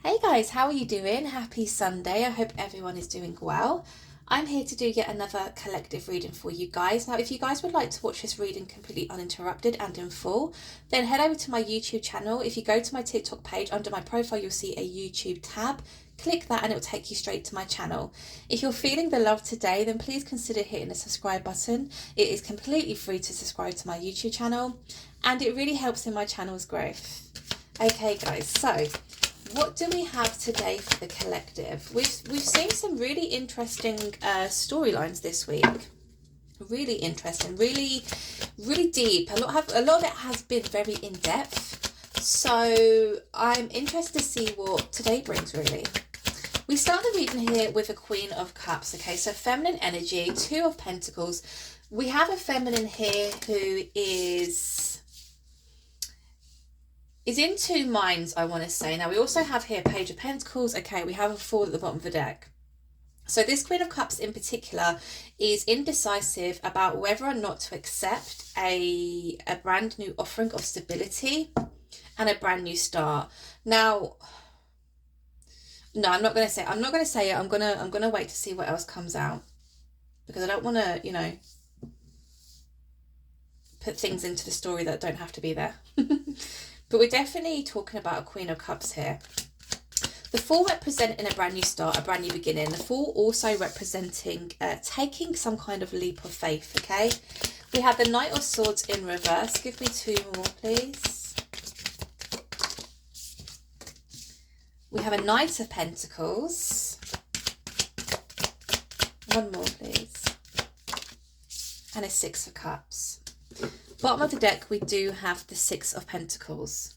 Hey guys, how are you doing? Happy Sunday. I hope everyone is doing well. I'm here to do yet another collective reading for you guys. Now, if you guys would like to watch this reading completely uninterrupted and in full, then head over to my YouTube channel. If you go to my TikTok page, under my profile, you'll see a YouTube tab. Click that and it will take you straight to my channel. If you're feeling the love today, then please consider hitting the subscribe button. It is completely free to subscribe to my YouTube channel and it really helps in my channel's growth. Okay guys, so what do we have today for the collective? We've seen some really interesting storylines this week. Really interesting, really deep. A lot of it has been very in depth. So I'm interested to see what today brings. Really, we start the reading here with a Queen of Cups. Okay, so feminine energy, Two of Pentacles. We have a feminine here who is in two minds, I want to say. Now, we also have here Page of Pentacles. Okay, we have a Fool at the bottom of the deck. So this Queen of Cups in particular is indecisive about whether or not to accept a brand new offering of stability and a brand new start. Now, no, I'm not going to say it. I'm going to wait to see what else comes out, because I don't want to, put things into the story that don't have to be there. But we're definitely talking about a Queen of Cups here. The Fool representing a brand new start, a brand new beginning. The Fool also representing taking some kind of leap of faith, okay? We have the Knight of Swords in reverse. Give me two more, please. We have a Knight of Pentacles. One more, please. And a Six of Cups. Bottom of the deck, we do have the Six of Pentacles.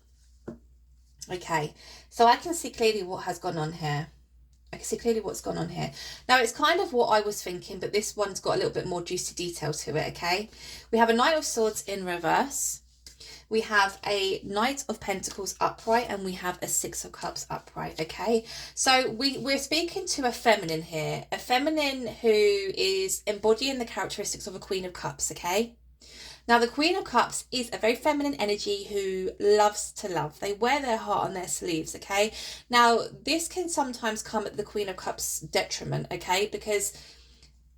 Okay, so I can see clearly what has gone on here. I can see clearly what's gone on here. Now, it's kind of what I was thinking, but this one's got a little bit more juicy detail to it, okay? We have a Knight of Swords in reverse. We have a Knight of Pentacles upright, and we have a Six of Cups upright, okay? So we're speaking to a feminine here, a feminine who is embodying the characteristics of a Queen of Cups, okay? Now, the Queen of Cups is a very feminine energy who loves to love. They wear their heart on their sleeves, okay? Now, this can sometimes come at the Queen of Cups' detriment, okay? Because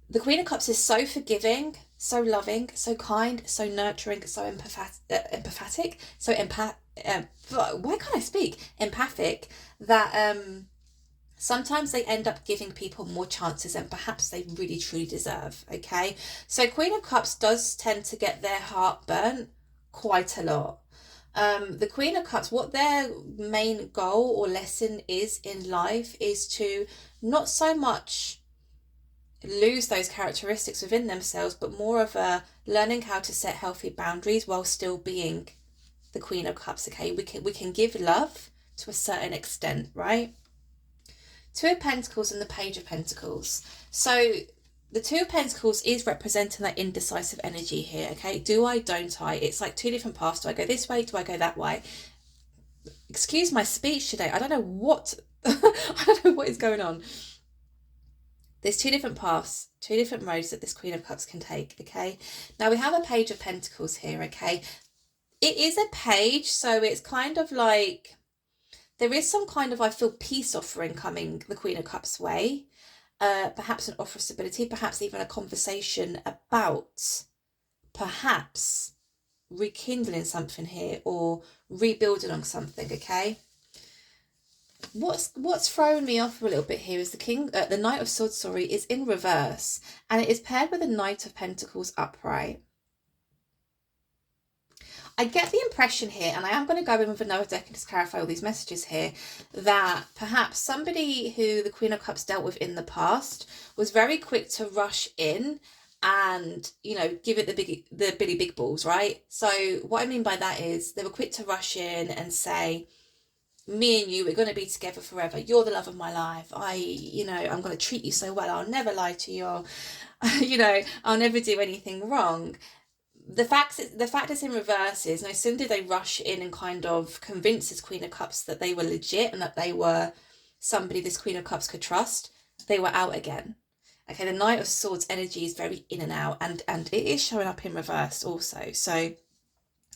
the Queen of Cups is so forgiving, so loving, so kind, so nurturing, so empathic, why can't I speak? Empathic, that sometimes they end up giving people more chances than perhaps they really truly deserve, okay? So Queen of Cups does tend to get their heart burnt quite a lot. The Queen of Cups, what their main goal or lesson is in life is to not so much lose those characteristics within themselves, but more of a learning how to set healthy boundaries while still being the Queen of Cups, okay? We can give love to a certain extent, right? Two of Pentacles and the Page of Pentacles. So the Two of Pentacles is representing that indecisive energy here, okay? Do I, don't I? It's like two different paths. Do I go this way? Do I go that way? Excuse my speech today. I don't know what, I don't know what is going on. There's two different paths, two different roads that this Queen of Cups can take, okay? Now we have a Page of Pentacles here, okay? It is a page, so it's kind of like, there is some kind of, I feel, peace offering coming the Queen of Cups way. Perhaps an offer of stability, perhaps even a conversation about perhaps rekindling something here or rebuilding on something, okay? What's throwing me off a little bit here is the Knight of Swords, is in reverse, and it is paired with a Knight of Pentacles upright. I get the impression here, and I am going to go in with another deck and just clarify all these messages here, that perhaps somebody who the Queen of Cups dealt with in the past was very quick to rush in and, give it the Billy Big Balls, right? So what I mean by that is they were quick to rush in and say, me and you, we're going to be together forever. You're the love of my life. I'm going to treat you so well. I'll never lie to you. I'll never do anything wrong. The fact it's in reverse is no sooner did they rush in and kind of convince this Queen of Cups that they were legit and that they were somebody this Queen of Cups could trust, they were out again. Okay, the Knight of Swords energy is very in and out, and it is showing up in reverse also. So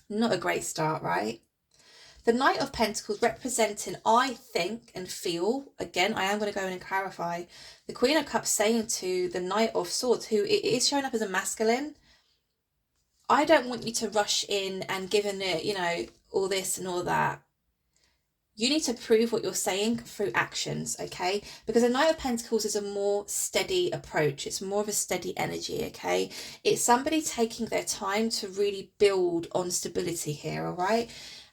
not a great start, right? The Knight of Pentacles representing, I think and feel, again, I am going to go in and clarify, the Queen of Cups saying to the Knight of Swords, who it is showing up as a masculine, I don't want you to rush in and giving it, you know, all this and all that. You need to prove what you're saying through actions, okay? Because the Knight of Pentacles is a more steady approach. It's more of a steady energy, okay? It's somebody taking their time to really build on stability here, all right?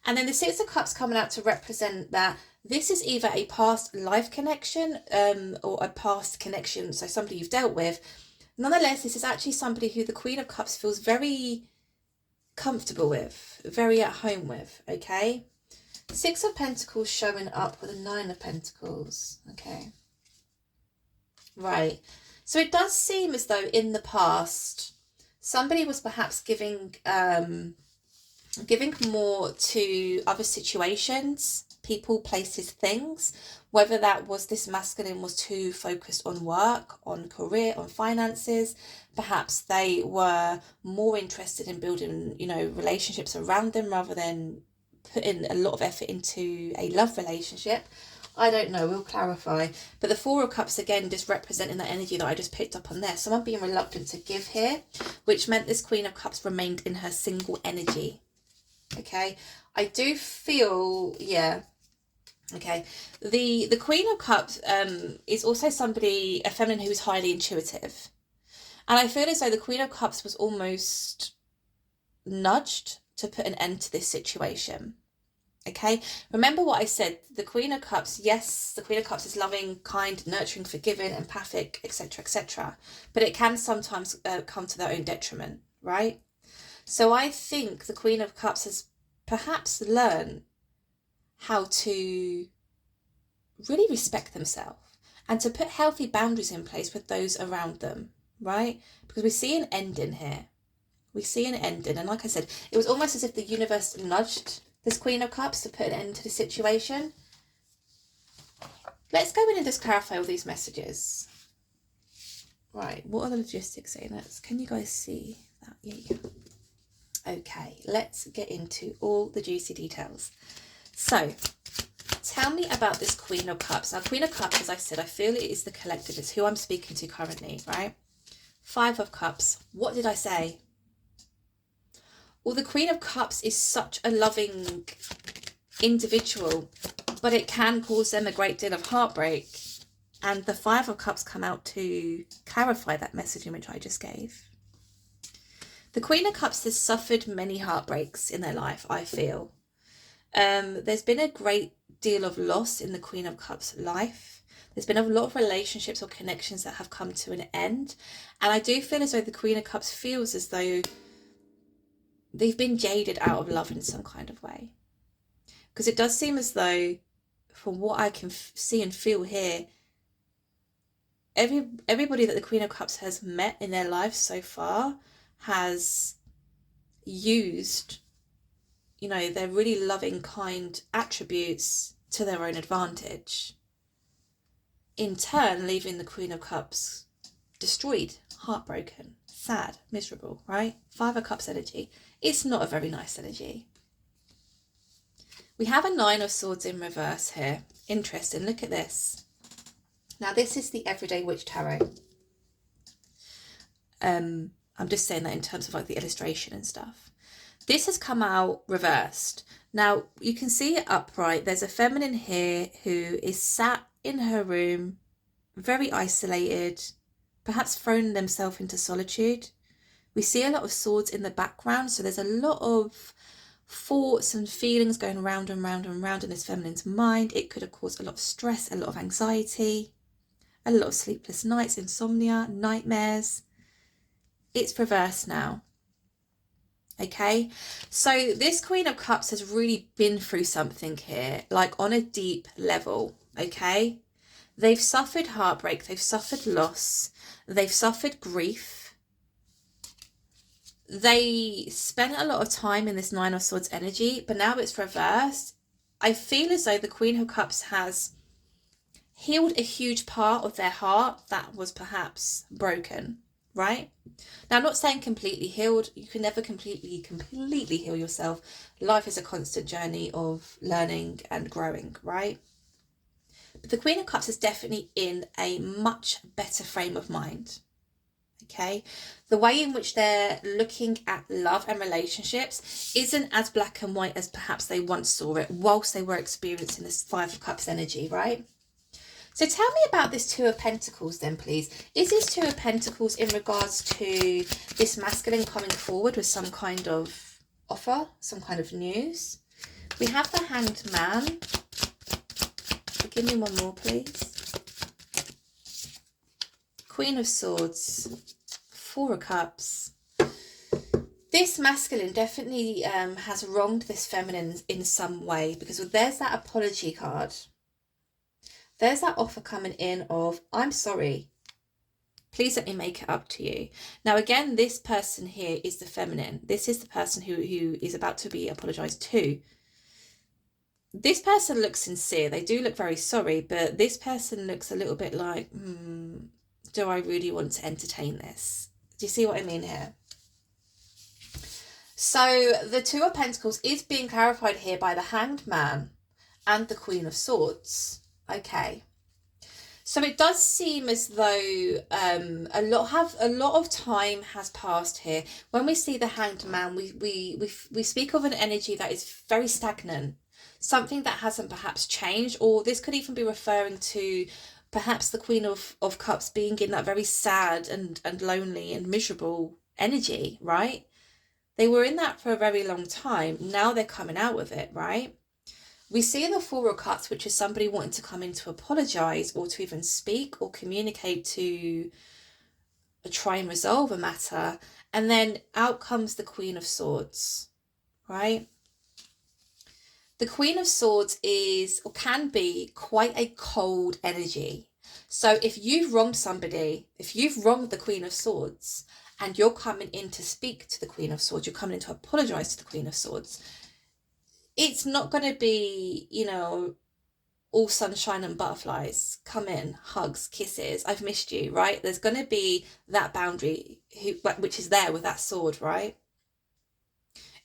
And then the Six of Cups coming out to represent that this is either a past life connection or a past connection, so somebody you've dealt with. Nonetheless, this is actually somebody who the Queen of Cups feels very comfortable with, very at home with, okay? Six of Pentacles showing up with a Nine of Pentacles. Okay. Right. So it does seem as though in the past, somebody was perhaps giving more to other situations, people, places, things, whether that was this masculine was too focused on work, on career, on finances. Perhaps they were more interested in building, you know, relationships around them rather than putting a lot of effort into a love relationship. I don't know, we'll clarify. But the Four of Cups, again, just representing that energy that I just picked up on there. Someone being reluctant to give here, which meant this Queen of Cups remained in her single energy. Okay, I do feel, yeah. Okay, the Queen of Cups is also somebody, a feminine who is highly intuitive. And I feel as though the Queen of Cups was almost nudged to put an end to this situation. Okay, remember what I said, the Queen of Cups, yes, the Queen of Cups is loving, kind, nurturing, forgiving, empathic, etc., etc. But it can sometimes come to their own detriment, right? So I think the Queen of Cups has perhaps learned how to really respect themselves and to put healthy boundaries in place with those around them, right? Because we see an ending here. We see an ending. And like I said, it was almost as if the universe nudged this Queen of Cups to put an end to the situation. Let's go in and just clarify all these messages. Right, what are the logistics saying? Can you guys see that? Yeah, you can. Okay, let's get into all the juicy details. So, tell me about this Queen of Cups. Now, Queen of Cups, as I said, I feel it is the collective. It's who I'm speaking to currently, right? Five of Cups. What did I say? Well, the Queen of Cups is such a loving individual, but it can cause them a great deal of heartbreak. And the Five of Cups come out to clarify that message in which I just gave. The Queen of Cups has suffered many heartbreaks in their life, I feel. There's been a great deal of loss in the Queen of Cups' life. There's been a lot of relationships or connections that have come to an end. And I do feel as though the Queen of Cups feels as though they've been jaded out of love in some kind of way. Because it does seem as though, from what I can see and feel here, everybody that the Queen of Cups has met in their life so far has used, you know, their really loving, kind attributes to their own advantage. In turn, leaving the Queen of Cups destroyed, heartbroken, sad, miserable, right? Five of Cups energy. It's not a very nice energy. We have a Nine of Swords in reverse here. Interesting. Look at this. Now, this is the Everyday Witch Tarot. I'm just saying that in terms of like the illustration and stuff. This has come out reversed. Now, you can see it upright. There's a feminine here who is sat in her room, very isolated, perhaps thrown themselves into solitude. We see a lot of swords in the background, so there's a lot of thoughts and feelings going round and round and round in this feminine's mind. It could have caused a lot of stress, a lot of anxiety, a lot of sleepless nights, insomnia, nightmares. It's reversed now. Okay, so this Queen of Cups has really been through something here, like on a deep level, okay? They've suffered heartbreak, they've suffered loss, they've suffered grief. They spent a lot of time in this Nine of Swords energy, but now it's reversed. I feel as though the Queen of Cups has healed a huge part of their heart that was perhaps broken, right? Now, I'm not saying completely healed. You can never completely heal yourself. Life is a constant journey of learning and growing, right? But the Queen of Cups is definitely in a much better frame of mind. Okay, the way in which they're looking at love and relationships isn't as black and white as perhaps they once saw it whilst they were experiencing this Five of Cups energy, right? So tell me about this Two of Pentacles then, please. Is this Two of Pentacles in regards to this masculine coming forward with some kind of offer, some kind of news? We have the Hanged Man. Give me one more, please. Queen of Swords. Four of Cups. This masculine definitely has wronged this feminine in some way, because there's that apology card. There's that offer coming in of, I'm sorry. Please let me make it up to you. Now, again, this person here is the feminine. This is the person who is about to be apologized to. This person looks sincere. They do look very sorry, but this person looks a little bit like, do I really want to entertain this? Do you see what I mean here? So the Two of Pentacles is being clarified here by the Hanged Man and the Queen of Swords. Okay. So it does seem as though a lot of time has passed here. When we see the Hanged Man, we speak of an energy that is very stagnant, something that hasn't perhaps changed, or this could even be referring to perhaps the Queen of Cups being in that very sad and lonely and miserable energy, right? They were in that for a very long time. Now they're coming out with it, right? We see the Four of Cups, which is somebody wanting to come in to apologise or to even speak or communicate to try and resolve a matter. And then out comes the Queen of Swords, right? The Queen of Swords is, or can be, quite a cold energy. So if you've wronged somebody, if you've wronged the Queen of Swords, and you're coming in to speak to the Queen of Swords, you're coming in to apologise to the Queen of Swords, it's not going to be, all sunshine and butterflies. Come in, hugs, kisses, I've missed you, right? There's going to be that boundary which is there with that sword, right?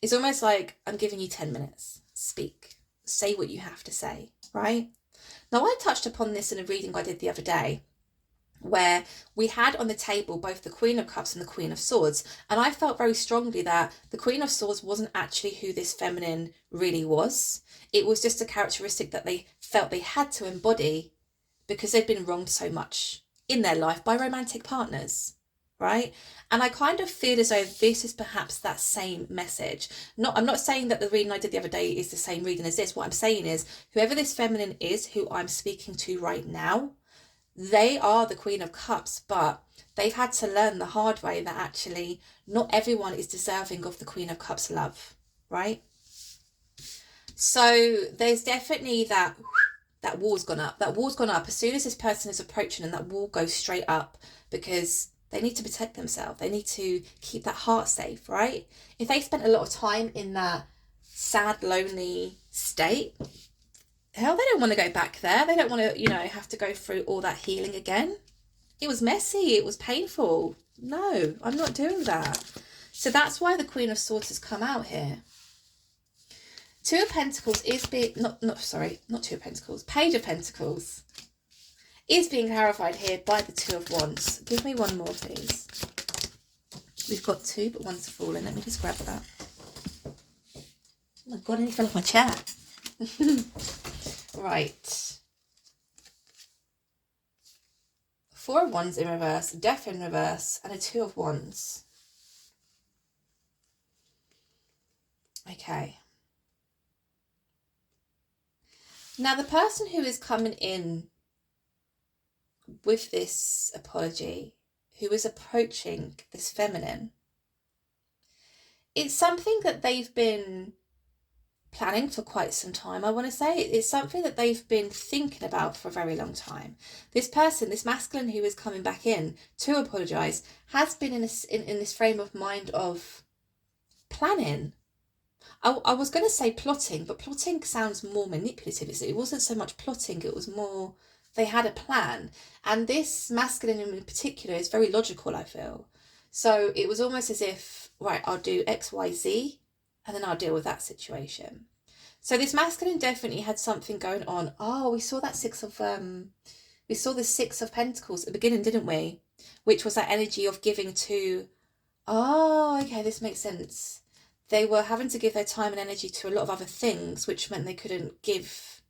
It's almost like, I'm giving you 10 minutes. Speak. Say what you have to say, right? Now, I touched upon this in a reading I did the other day, where we had on the table both the Queen of Cups and the Queen of Swords, and I felt very strongly that the Queen of Swords wasn't actually who this feminine really was. It was just a characteristic that they felt they had to embody because they'd been wronged so much in their life by romantic partners, right? And I kind of feel as though this is perhaps that same message. I'm not saying that the reading I did the other day is the same reading as this. What I'm saying is, whoever this feminine is, who I'm speaking to right now, they are the Queen of Cups, but they've had to learn the hard way that actually not everyone is deserving of the Queen of Cups love, right? So there's definitely that wall's gone up. That wall's gone up as soon as this person is approaching, and that wall goes straight up because they need to protect themselves. They need to keep that heart safe, right? If they spent a lot of time in that sad, lonely state, hell, they don't want to go back there. They don't want to, have to go through all that healing again. It was messy. It was painful. No, I'm not doing that. So that's why the Queen of Swords has come out here. Two of Pentacles is being, not Two of Pentacles, Page of Pentacles is being clarified here by the Two of Wands. Give me one more, please. We've got two, but one's fallen. Let me just grab that. Oh my God, I nearly fell off my chair. Right. Four of Wands in reverse, Death in reverse, and a Two of Wands. Okay. Now, the person who is coming in with this apology, who is approaching this feminine, it's something that they've been planning for quite some time, I want to say. It's something that they've been thinking about for a very long time. This person, this masculine who is coming back in to apologise, has been in this frame of mind of planning. I was going to say plotting, but plotting sounds more manipulative. It wasn't so much plotting, it was more they had a plan. And this masculine in particular is very logical, I feel. So it was almost as if, right, I'll do X, Y, Z, and then I'll deal with that situation. So this masculine definitely had something going on. Oh, we saw the Six of Pentacles at the beginning, didn't we? Which was that energy of giving to, oh, okay, this makes sense. They were having to give their time and energy to a lot of other things, which meant they couldn't give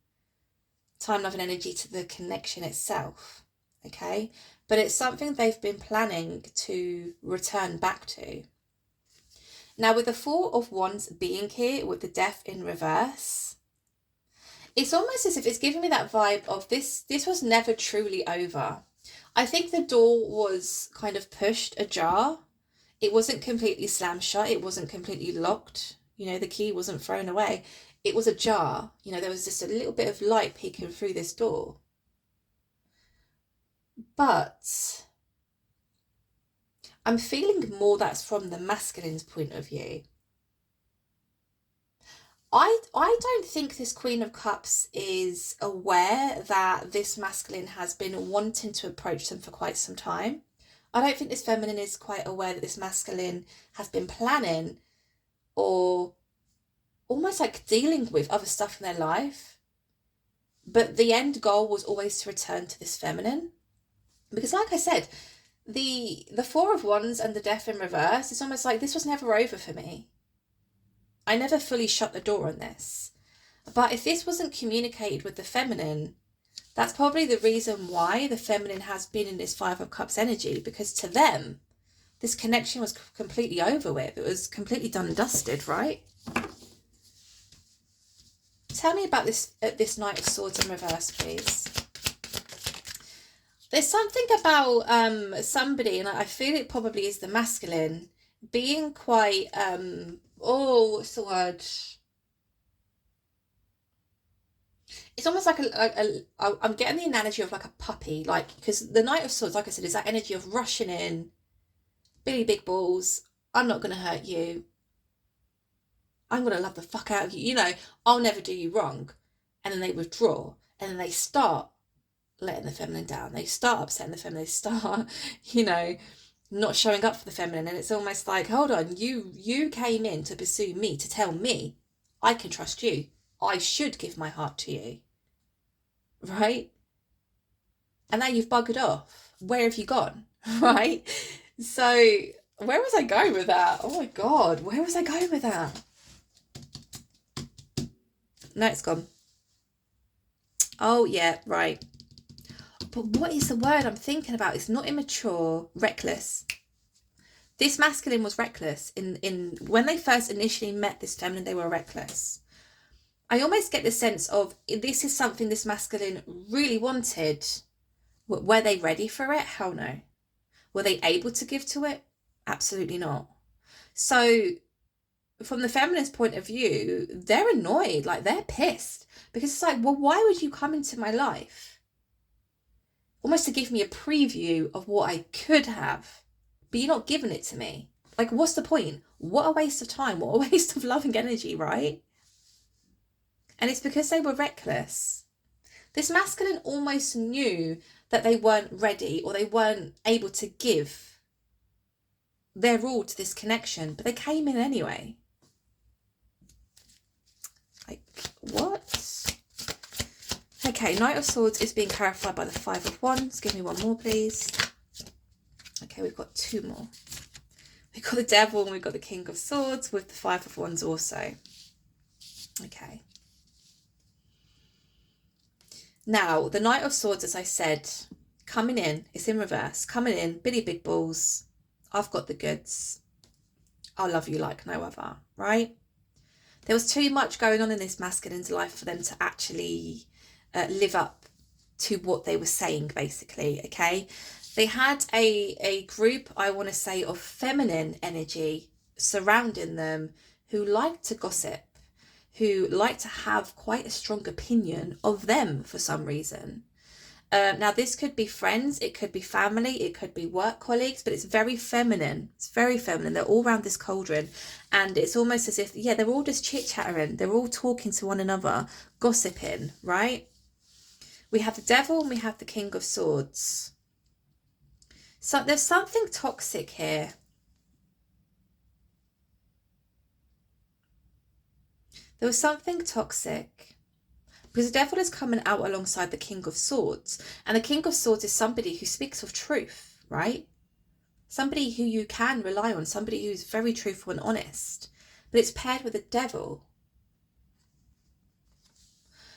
time, love, and energy to the connection itself. Okay? But it's something they've been planning to return back to. Now, with the Four of Wands being here, with the Death in reverse, it's almost as if it's giving me that vibe of this was never truly over. I think the door was kind of pushed ajar. It wasn't completely slammed shut. It wasn't completely locked. You know, the key wasn't thrown away. It was ajar. You know, there was just a little bit of light peeking through this door. But I'm feeling more that's from the masculine's point of view. I don't think this Queen of Cups is aware that this masculine has been wanting to approach them for quite some time. I don't think this feminine is quite aware that this masculine has been planning or almost like dealing with other stuff in their life. But the end goal was always to return to this feminine. Because like I said, the Four of Wands and the Death in reverse, it's almost like this was never over for me. I never fully shut the door on this. But if this wasn't communicated with the feminine, that's probably the reason why the feminine has been in this Five of Cups energy, because to them, this connection was completely over with. It was completely done and dusted, right? Tell me about this Knight of Swords in reverse, please. There's something about somebody, and I feel it probably is the masculine, being quite, what's the word? It's almost like I'm getting the analogy of like a puppy, like, because the Knight of Swords, like I said, is that energy of rushing in, Billy Big Balls, I'm not going to hurt you. I'm going to love the fuck out of you. You know, I'll never do you wrong. And then they withdraw. And then they start letting the feminine down. They start upsetting the feminine. They start, you know, not showing up for the feminine. And it's almost like, hold on, you came in to pursue me, to tell me I can trust you. I should give my heart to you. Right? And now you've buggered off. Where have you gone? Right? So where was I going with that? Oh my God, where was I going with that? No, it's gone. Oh yeah, right. But what is the word I'm thinking about? It's not immature, reckless. This masculine was reckless. In when they first initially met this feminine, they were reckless. I almost get the sense of this is something this masculine really wanted. Were they ready for it? Hell no. Were they able to give to it? Absolutely not. So from the feminine's point of view, they're annoyed, like they're pissed, because it's like, well, why would you come into my life? Almost to give me a preview of what I could have, but you're not giving it to me. Like, what's the point? What a waste of time. What a waste of love and energy, right? And it's because they were reckless. This masculine almost knew that they weren't ready or they weren't able to give their all to this connection, but they came in anyway. Like, what? Okay, Knight of Swords is being clarified by the Five of Wands. Give me one more, please. Okay, we've got two more. We've got the Devil and we've got the King of Swords with the Five of Wands also. Okay. Now, the Knight of Swords, as I said, coming in, it's in reverse, coming in, Billy Big Balls, I've got the goods, I'll love you like no other, right? There was too much going on in this masculine's life for them to actually live up to what they were saying, basically, okay? They had a group, I want to say, of feminine energy surrounding them who liked to gossip, who like to have quite a strong opinion of them for some reason. Now, this could be friends, it could be family, it could be work colleagues, but it's very feminine. It's very feminine. They're all around this cauldron, and it's almost as if, yeah, they're all just chit-chattering. They're all talking to one another, gossiping, right? We have the Devil and we have the King of Swords. So there's something toxic here. There was something toxic. Because the devil is coming out alongside the King of Swords. And the King of Swords is somebody who speaks of truth, right? Somebody who you can rely on, somebody who's very truthful and honest. But it's paired with the devil.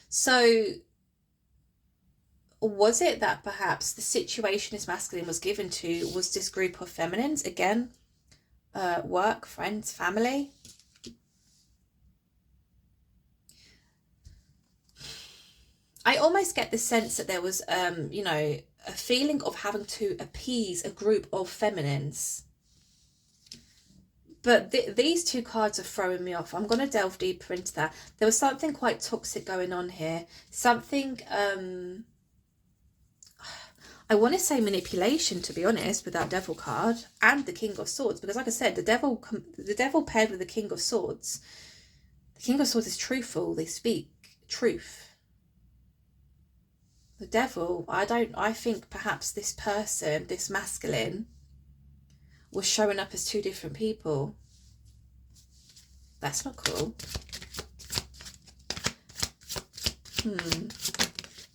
So was it that perhaps the situation this masculine was given to was this group of feminines? Again, work, friends, family. I almost get the sense that there was, you know, a feeling of having to appease a group of feminines. But these two cards are throwing me off. I'm going to delve deeper into that. There was something quite toxic going on here. Something, I want to say manipulation, to be honest, with that devil card and the King of Swords. Because like I said, the devil paired with the King of Swords. The King of Swords is truthful. They speak truth. The devil, I think perhaps this person, this masculine, was showing up as two different people. That's not cool.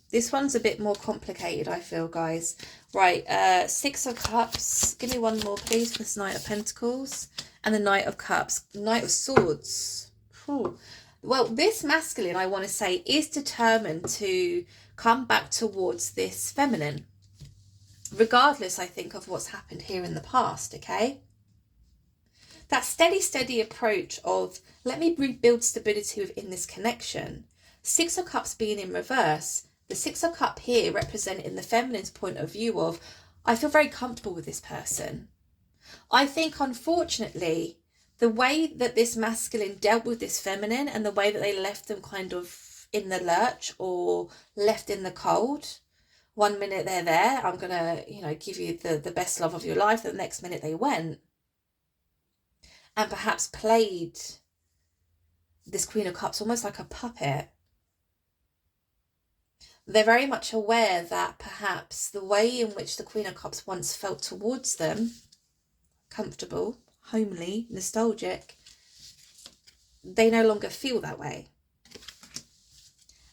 This one's a bit more complicated, I feel, guys. Right, Six of Cups. Give me one more, please, for this Knight of Pentacles. And the Knight of Cups. Knight of Swords. Whew. Well, this masculine, I want to say, is determined to come back towards this feminine. Regardless, I think, of what's happened here in the past, okay? That steady approach of, let me rebuild stability within this connection. Six of Cups being in reverse. The Six of Cups here representing the feminine's point of view of, I feel very comfortable with this person. I think, unfortunately, the way that this masculine dealt with this feminine and the way that they left them kind of in the lurch or left in the cold. 1 minute they're there, I'm going to, you know, give you the best love of your life. The next minute they went. And perhaps played this Queen of Cups almost like a puppet. They're very much aware that perhaps the way in which the Queen of Cups once felt towards them, comfortable, homely, nostalgic, they no longer feel that way.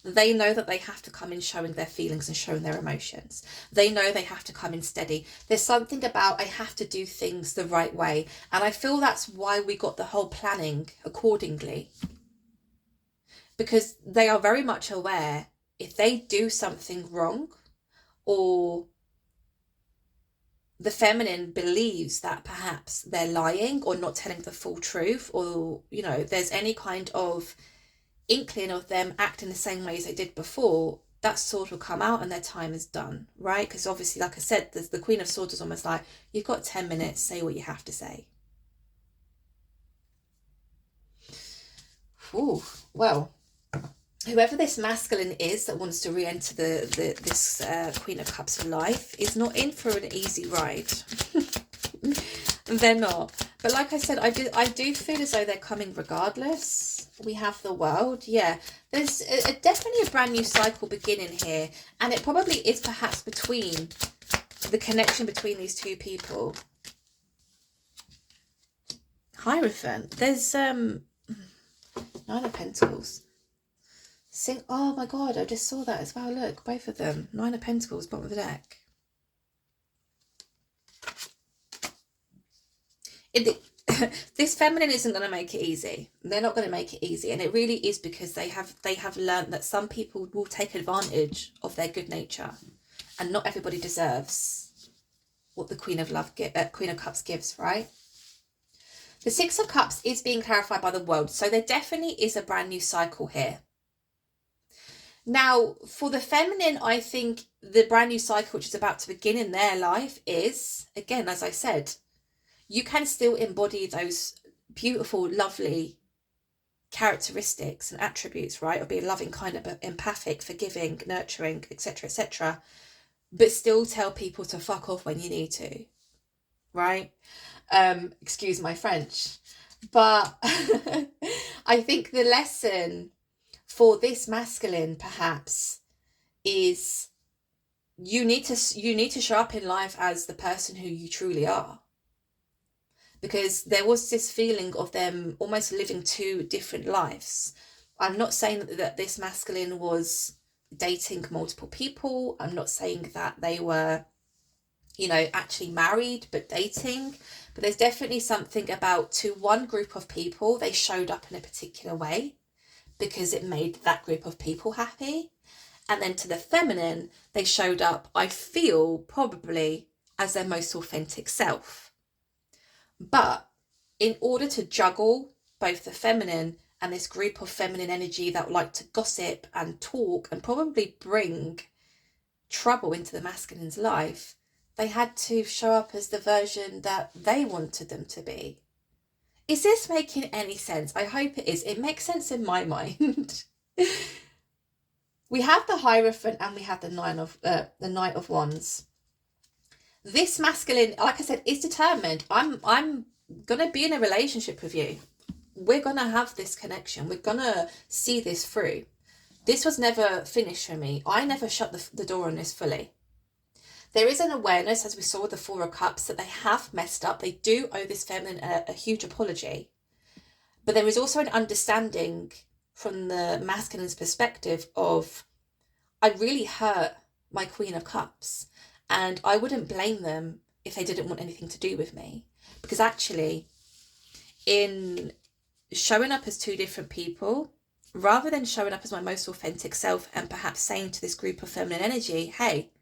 They know that they have to come in showing their feelings and showing their emotions. They know they have to come in steady. There's something about, I have to do things the right way. And I feel that's why we got the whole planning accordingly. Because they are very much aware if they do something wrong, or the feminine believes that perhaps they're lying or not telling the full truth, or, you know, there's any kind of inkling of them acting the same way as they did before, that sword will come out and their time is done, right? Because obviously, like I said, the Queen of Swords is almost like, you've got 10 minutes, say what you have to say. Ooh, well, whoever this masculine is that wants to re-enter this Queen of Cups life is not in for an easy ride. They're not. But like I said, I do feel as though they're coming regardless. We have the World. Yeah, there's definitely a brand new cycle beginning here. And it probably is perhaps between the connection between these two people. Hierophant. There's Nine of Pentacles. Oh my God, I just saw that as well. Look, both of them. Nine of Pentacles, bottom of the deck. This feminine isn't going to make it easy. They're not going to make it easy. And it really is because they have learned that some people will take advantage of their good nature. And not everybody deserves what the Queen of Cups gives, right? The Six of Cups is being clarified by the World. So there definitely is a brand new cycle here. Now, for the feminine, I think the brand new cycle which is about to begin in their life is, again, as I said, you can still embody those beautiful, lovely characteristics and attributes, right? Of being loving, kind, of empathic, forgiving, nurturing, etc., but still tell people to fuck off when you need to, right? Excuse my French. But I think the lesson for this masculine perhaps is you need to show up in life as the person who you truly are. Because there was this feeling of them almost living two different lives. I'm not saying that this masculine was dating multiple people. I'm not saying that they were, you know, actually married but dating. But there's definitely something about, to one group of people, they showed up in a particular way because it made that group of people happy. And then to the feminine, they showed up, I feel, probably as their most authentic self. But in order to juggle both the feminine and this group of feminine energy that like to gossip and talk and probably bring trouble into the masculine's life, they had to show up as the version that they wanted them to be. Is this making any sense? I hope it is. It makes sense in my mind. We have the Hierophant and we have the Knight of Wands. This masculine, like I said, is determined. I'm gonna be in a relationship with you. We're gonna have this connection. We're gonna see this through. This was never finished for me. I never shut the door on this fully. There is an awareness, as we saw with the Four of Cups, that they have messed up. They do owe this feminine a huge apology. But there is also an understanding from the masculine's perspective of, I really hurt my Queen of Cups, and I wouldn't blame them if they didn't want anything to do with me. Because actually, in showing up as two different people, rather than showing up as my most authentic self and perhaps saying to this group of feminine energy, hey,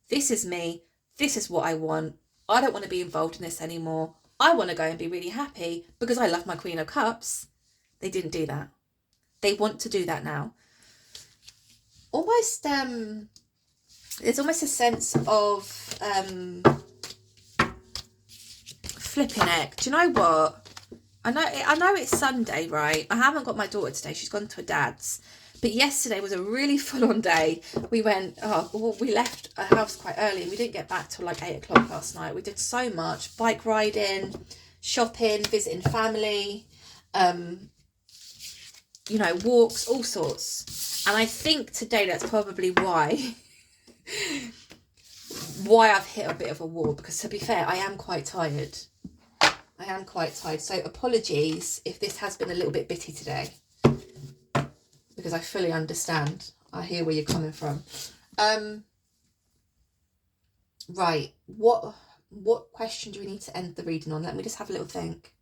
this is me, this is what I want, I don't want to be involved in this anymore, I want to go and be really happy because I love my Queen of Cups. They didn't do that. They want to do that now. Almost, there's almost a sense of flipping heck. Do you know what? I know it's Sunday, right? I haven't got my daughter today. She's gone to her dad's. But yesterday was a really full-on day. We left our house quite early and we didn't get back till like 8 o'clock last night. We did so much. Bike riding, shopping, visiting family, you know, walks, all sorts. And I think today that's probably why I've hit a bit of a wall. Because to be fair, I am quite tired. So apologies if this has been a little bit bitty today, because I fully understand. I hear where you're coming from. Right. What question do we need to end the reading on? Let me just have a little think.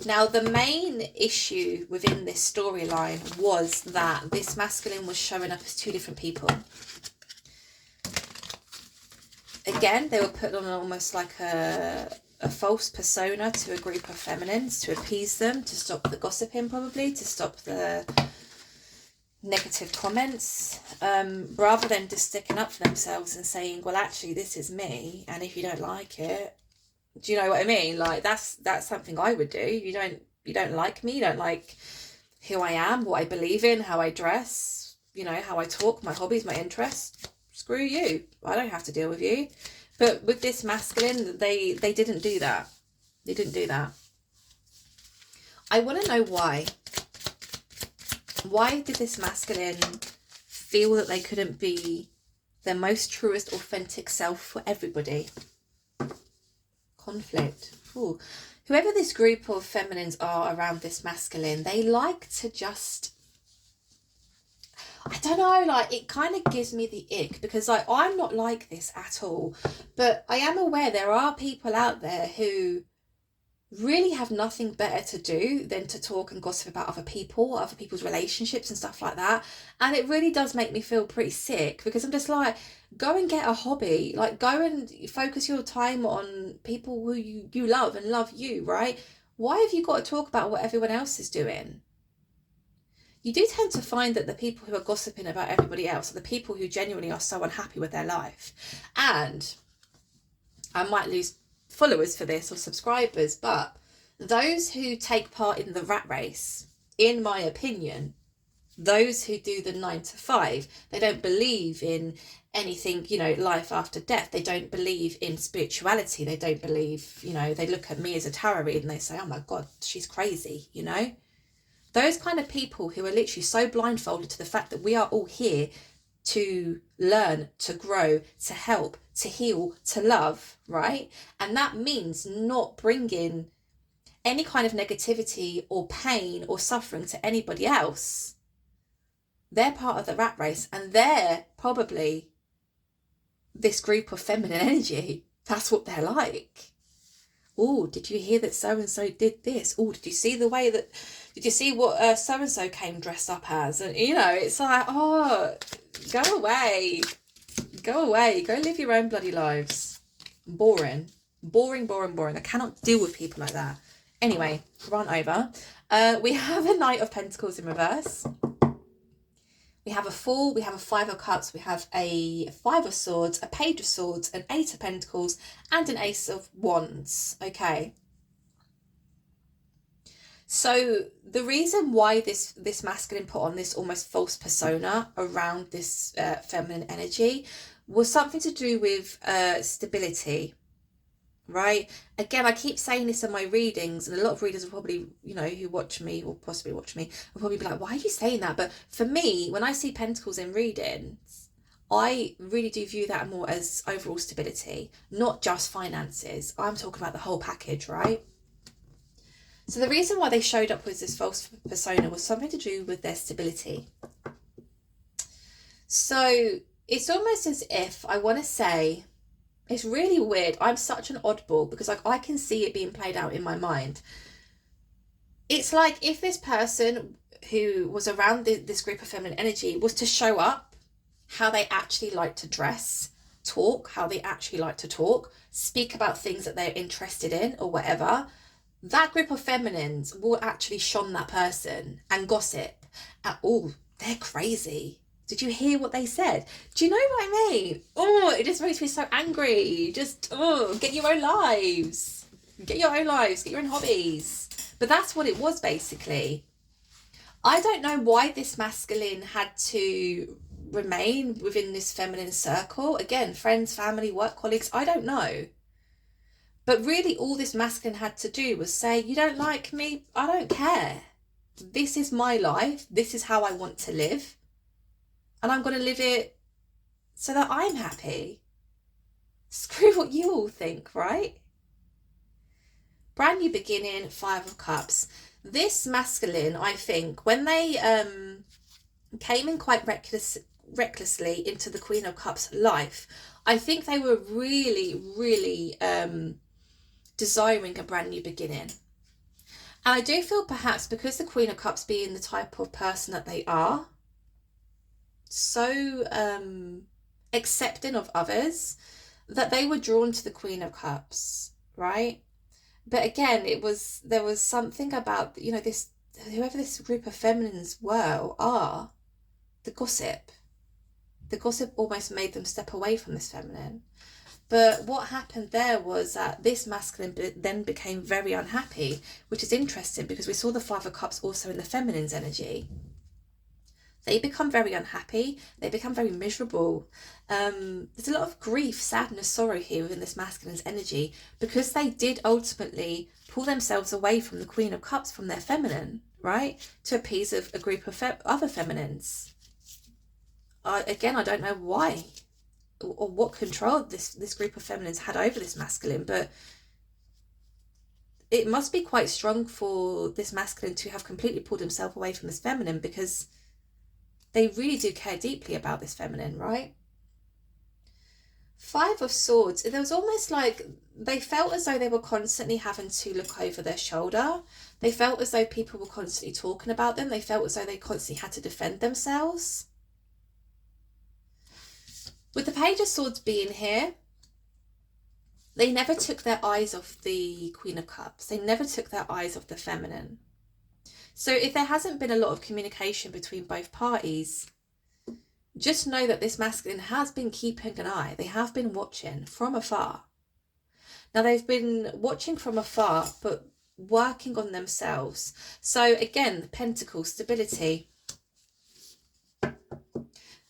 Now, the main issue within this storyline was that this masculine was showing up as two different people. Again, they were put on almost like a false persona to a group of feminines to appease them, to stop the gossiping probably, to stop the negative comments, rather than just sticking up for themselves and saying, well, actually, this is me, and if you don't like it, do you know what I mean? Like, that's something I would do. You don't like me, you don't like who I am, what I believe in, how I dress, you know, how I talk, my hobbies, my interests. Screw you. I don't have to deal with you. But with this masculine, they didn't do that. They didn't do that. I want to know why. Why did this masculine feel that they couldn't be their most truest, authentic self for everybody? Conflict. Ooh. Whoever this group of feminines are around this masculine, they like to just, I don't know, like, it kind of gives me the ick, because like, I'm not like this at all, but I am aware there are people out there who really have nothing better to do than to talk and gossip about other people, other people's relationships and stuff like that. And it really does make me feel pretty sick, because I'm just like, go and get a hobby, like go and focus your time on people who you love and love you, right? Why have you got to talk about what everyone else is doing? You do tend to find that the people who are gossiping about everybody else are the people who genuinely are so unhappy with their life. And I might lose followers for this or subscribers, but those who take part in the rat race, in my opinion, those who do the 9 to 5, they don't believe in anything, you know, life after death. They don't believe in spirituality. They don't believe, you know, they look at me as a tarot reader and they say, oh my God, she's crazy, you know? Those kind of people who are literally so blindfolded to the fact that we are all here to learn, to grow, to help, to heal, to love, right? And that means not bringing any kind of negativity or pain or suffering to anybody else. They're part of the rat race, and they're probably this group of feminine energy. That's what they're like. Oh, did you hear that so-and-so did this? Oh, did you see what so-and-so came dressed up as? And, it's like, oh, go away. Go live your own bloody lives. Boring. I cannot deal with people like that. Anyway, run over. We have a Knight of Pentacles in reverse. We have a Fool, we have a Five of Cups, we have a Five of Swords, a Page of Swords, an Eight of Pentacles, and an Ace of Wands. Okay. So the reason why this masculine put on this almost false persona around this feminine energy was something to do with stability. Right? Again, I keep saying this in my readings, and a lot of readers will probably, who watch me or possibly watch me, will probably be like, why are you saying that? But for me, when I see pentacles in readings, I really do view that more as overall stability, not just finances. I'm talking about the whole package, right? So the reason why they showed up with this false persona was something to do with their stability. So it's almost as if, I want to say, it's really weird. I'm such an oddball because I can see it being played out in my mind. It's like if this person who was around this group of feminine energy was to show up how they actually like to dress, talk, how they actually like to talk, speak about things that they're interested in or whatever, that group of feminines will actually shun that person and gossip. And, oh, they're crazy. Did you hear what they said? Do you know what I mean? Oh, it just makes me so angry. Just, get your own lives. Get your own lives. Get your own hobbies. But that's what it was, basically. I don't know why this masculine had to remain within this feminine circle. Again, friends, family, work colleagues, I don't know. But really, all this masculine had to do was say, you don't like me? I don't care. This is my life. This is how I want to live. And I'm going to live it so that I'm happy. Screw what you all think, right? Brand new beginning, Five of Cups. This masculine, I think, when they came in quite recklessly into the Queen of Cups life, I think they were really, really desiring a brand new beginning. And I do feel perhaps because the Queen of Cups being the type of person that they are, so accepting of others, that they were drawn to the Queen of Cups, right? But again, there was something about, this, whoever this group of feminines were or are, the gossip almost made them step away from this feminine. But what happened there was that this masculine then became very unhappy, which is interesting because we saw the Five of Cups also in the feminine's energy. They become very unhappy. They become very miserable. There's a lot of grief, sadness, sorrow here within this masculine's energy because they did ultimately pull themselves away from the Queen of Cups, from their feminine, right, to appease a group of other feminines. Again, I don't know why or what control this group of feminines had over this masculine, but it must be quite strong for this masculine to have completely pulled himself away from this feminine because they really do care deeply about this feminine, right? Five of Swords, there was almost like they felt as though they were constantly having to look over their shoulder. They felt as though people were constantly talking about them. They felt as though they constantly had to defend themselves. With the Page of Swords being here, they never took their eyes off the Queen of Cups. They never took their eyes off the feminine. So if there hasn't been a lot of communication between both parties, just know that this masculine has been keeping an eye. They have been watching from afar. Now they've been watching from afar, but working on themselves. So again, Pentacle, stability.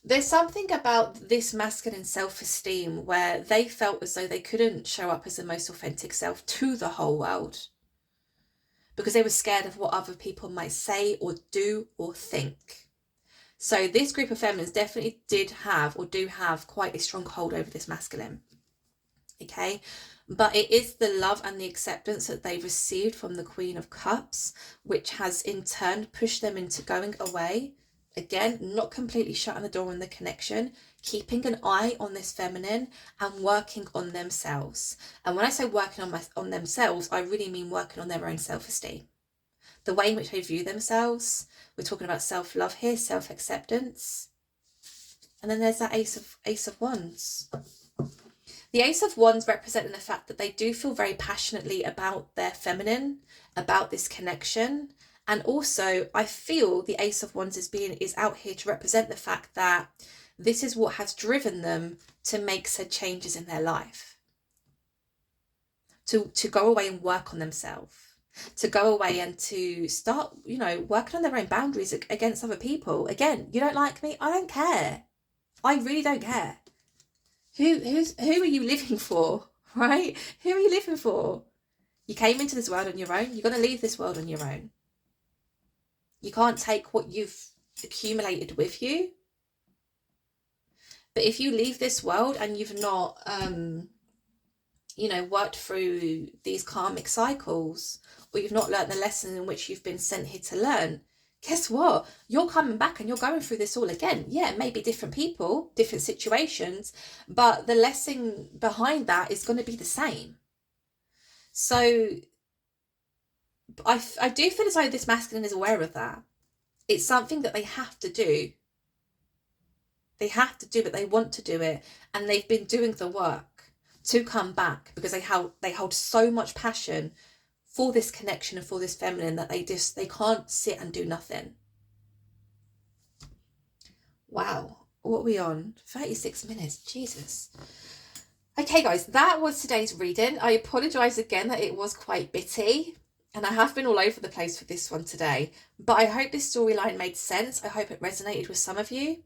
There's something about this masculine self-esteem where they felt as though they couldn't show up as the most authentic self to the whole world because they were scared of what other people might say or do or think. So this group of feminines definitely did have or do have quite a strong hold over this masculine. Okay, but it is the love and the acceptance that they've received from the Queen of Cups, which has in turn pushed them into going away. Again, not completely shutting the door on the connection, keeping an eye on this feminine and working on themselves. And when I say working on themselves, I really mean working on their own self-esteem. The way in which they view themselves. We're talking about self-love here, self-acceptance. And then there's that Ace of Wands. The Ace of Wands representing the fact that they do feel very passionately about their feminine, about this connection. And also, I feel the Ace of Wands is out here to represent the fact that this is what has driven them to make said changes in their life. To go away and work on themselves. To go away and to start, working on their own boundaries against other people. Again, you don't like me? I don't care. I really don't care. Who are you living for, right? Who are you living for? You came into this world on your own. You're going to leave this world on your own. You can't take what you've accumulated with you. But if you leave this world and you've not, worked through these karmic cycles, or you've not learned the lesson in which you've been sent here to learn, guess what? You're coming back and you're going through this all again. Yeah, maybe different people, different situations, but the lesson behind that is going to be the same. So I do feel as though this masculine is aware of that. It's something that they have to do. They have to do, but they want to do it. And they've been doing the work to come back because they hold so much passion for this connection and for this feminine that they can't sit and do nothing. Wow, what are we on? 36 minutes, Jesus. Okay guys, that was today's reading. I apologise again that it was quite bitty, and I have been all over the place for this one today, but I hope this storyline made sense. I hope it resonated with some of you.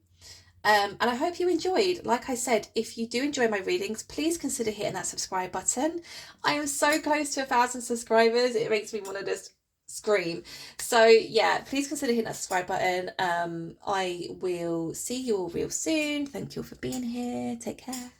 And I hope you enjoyed. Like I said, if you do enjoy my readings, please consider hitting that subscribe button. I am so close to 1,000 subscribers. It makes me want to just scream. So yeah, please consider hitting that subscribe button. I will see you all real soon. Thank you all for being here. Take care.